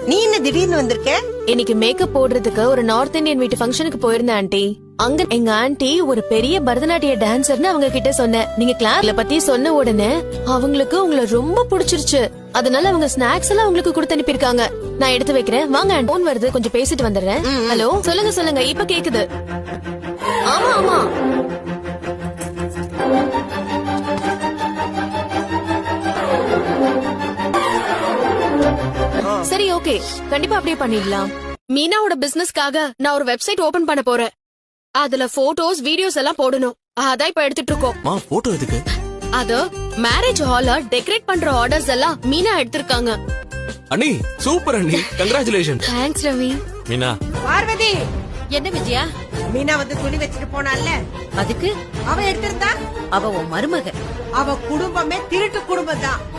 நீ என்ன திடீர்னு வந்திருக்க? இன்னைக்கு மேக்கப் போடுறதுக்கு ஒரு நார்த் இந்தியன் வீட்டு ஃபங்க்ஷனுக்கு போயிருந்தேன் ஆண்டி. அங்க எங்க ஆண்டி ஒரு பெரிய பரதநாட்டிய டான்சர்னு அவங்க கிட்ட சொன்னேன். நீங்க கிளாஸ்ல பத்தி சொன்ன உடனே அவங்களுக்கு உங்களை ரொம்ப பிடிச்சிருச்சு. அதனால அவங்க ஸ்நாக்ஸ் எல்லாம் உங்களுக்கு கொடுத்து அனுப்பிருக்காங்க. நான் எடுத்து வைக்கிறேன். வாங்க ஆண்டி. போன் வருது, கொஞ்சம் பேசிட்டு வந்துடுறேன். ஹலோ, சொல்லுங்க சொல்லுங்க, இப்ப கேக்குது. ஆமா ஆமா. சரி, ஓகே, கண்டிப்பா அப்படியே பண்ணிடலாம். மீனாவோட பிசினஸ்க்காக நான் ஒரு வெப்சைட் ஓபன் பண்ண போறேன். அதுல போட்டோஸ் வீடியோஸ் எல்லாம் போடணும். அதான் இப்ப எடுத்துட்டு இருக்கோம். போட்டோ எதுக்கு? அது மேரேஜ் ஹால டெக்கரேட் பண்ற ஆர்டர்ஸ் எல்லாம் மீனா எடுத்திருக்காங்க. அண்ணி சூப்பர் அண்ணி, கங்க்ராச்சுலேஷன். தேங்க்ஸ் ரவி. மீனா. பார்வதி, என்ன விஜயா? மீனா வந்து துணி வச்சுட்டு போனால, அதுக்கு அவ எடுத்திருந்தா அவ உன் மருமக. அவ குடும்பமே திருட்டு குடும்பம் தான்.